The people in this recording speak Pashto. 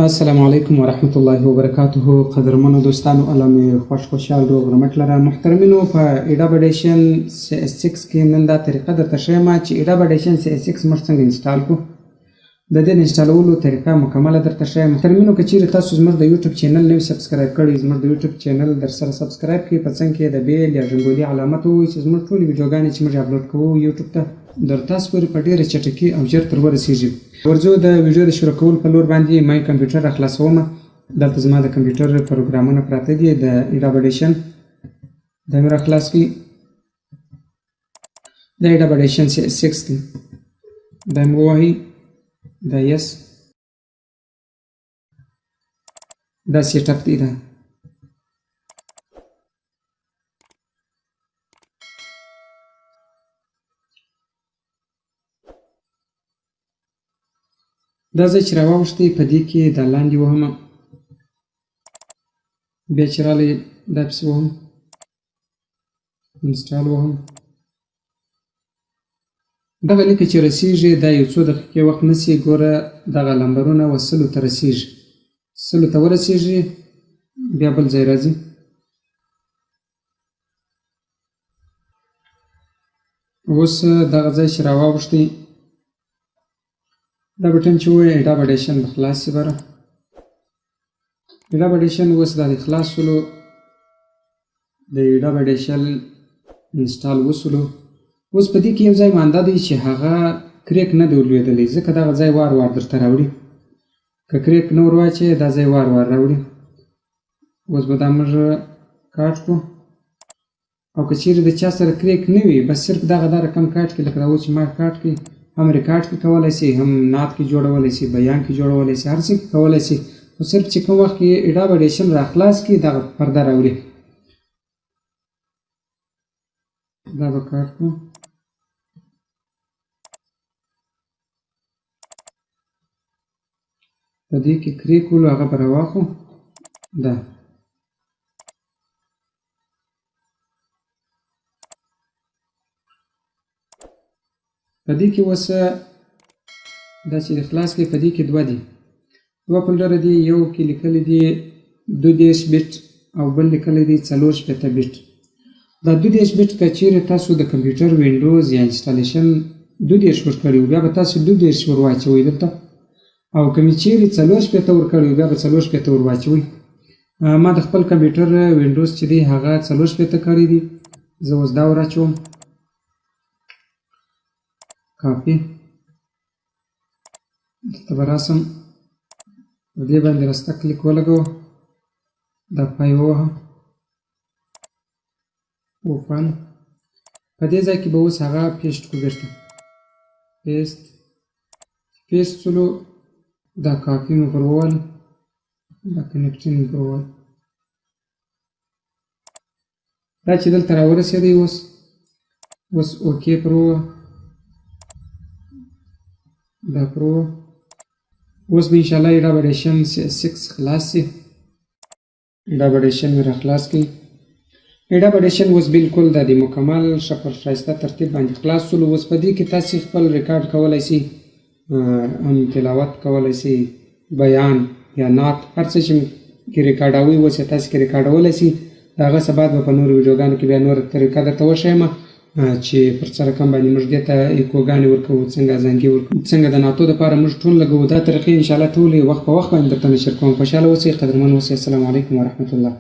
السلام علیکم ورحمت الله وبرکاته. قدرمنو دوستانو، الله مې خوشحال روغ رمټ لره. محترمینو، په ایډاب ایډیشن CS6 کې نن دا طریقه درته ښیم چې ایډاب ایډیشن CS6 موږ څنګه انسټال کړو. د دې انسټالولو طریقه مکمله درته ښیم. محترمینو، که چیرې تاسو زموږ د یوټیوب چینل نوي سبسکرایب کړی، زموږ د یوټیوب چینل درسره سبسکرایب کړئ. په څنګ کې د بیل یا ژنګولي علامت ووهئ چې زموږ ټولې ویډیوګانې چې موږ اپلوډ کوو یوټیوب ته در تاسو پورې په ډېره چټکي او ژر تر ورسېږي. ورځو د ویډیو د شروع کولو په لور باندې مای کمپیوټر راخلاصوم. دلته زما د کمپیوټر پروګرامونه پراته دي د ایډاب ایډیشن. دا مې راخلاص کړي. د ایډاب ایډیشن CS6 دی. دا مې ووهئ. دا یس. دا سیټ اپ دی. دا ځای چې راواوښتی په دې کې دا لاندې وهم، بیا چې رالی دا پسې وهم، انسټال وهم. دغه لیکه چې رسیږي دا یو څو دقیقې وخت نیسي. ګوره دغه لمبرونه 100 ته رسیږي. 100 ته ورسیږي بیا بل ځای راځي. اوس دغه ځای چې راواوښتی دا بټن چې ووایي ایډاب ایډیشن به خلاص شي. بره ایډاب ایډیشن اوس دا د خلاص شولو. د ایډاب ایډیشن انسټال وشولو. اوس په دې کې یو ځای مانده دی چې هغه کریک نه دی ورلوېدلی، ځکه دغه ځای وار وار درته راوړي. که کریک نه ور واچوې دا ځای وار وار راوړي. اوس به دا موږ کاټ کړو، او که چیرې د چا سره کریک نه وي بس صرف دغه دا رقم کاټ کړي، لکه دا اوس چې ما کاټ کړي. هم ریکارډ کې کولی شي، هم نعت کې جوړولی شي، بیان کې جوړولی شي، هر څه کې کولی شي. خو صرف چې کوم وخت کې ایډاب ایډیشن راخلاص کړي دغه پرده راوړي. دا به کاټ کړو. په دې کې کریک ولو هغه به راواخلو. دا په دې کې اوس دا چې خلاص کړئ، په دې کې دوه دي، دوه فولډره دي. یو کې لیکلی دي 32 بیټ او بل لیکلی دي 64 بیټ. دا 32 بیټ که چیرې تاسو د کمپیوټر وینډوز یا انسټالیشن 32 ورکړي وي بیا به تاسو 32 ور واچوئ دلته، او که مې چیرې 64 ورکړي وي بیا به 64 ور واچوئ. ما د خپل کمپیوټر وینډوز چې دی هغه 64 کړی دي. زه اوس دا ور اچوم، کاپي. دلته به راسم، په دې باندې راسته کلیک ولګوه، دا پای ووهم، اوپن. په دې ځای کې به اوس هغه پیسټ کړو، بېرته پیسټ شولو. دا کاپي مې پر ووهل، دا کنیکټینګ مې پر ووهل. دا چې دلته راورسېدی اوس اوکې پر ووهه، دا پر ووهه. اوس به انشاءالله ایډاب ایډیشن CS6 خلاص شي. ایډاب ایډیشن مې راخلاص کړي. ایډاب ایډیشن اوس بالکل د مکمل ښه پر ښایسته ترتیب باندې خلاص شولو. اوس په دې کې تاسې خپل ریکارډ کولی شئ، هم تلاوت کولی شئ، بیان یا نعت، هر څه چې کې ریکارډوئ اوس یې تاسې کې ریکارډولی شئ. د هغه څه بعد به په نورو ویډیوګانو کې بیا نوره طریقه درته وښیم چې پر څه رقم باندې موږ دې ته ایکوګانې ورکوو، څنګه ازانګې ورکوو، څنګه د نعتو دپاره موږ ټون لګوو. دا طریقې انشاءالله ټولې وخت په وخت باندې درته نشر کوم. خوشحاله اوسئ، قدرمن اوسئ. السلام علیکم ورحمت الله.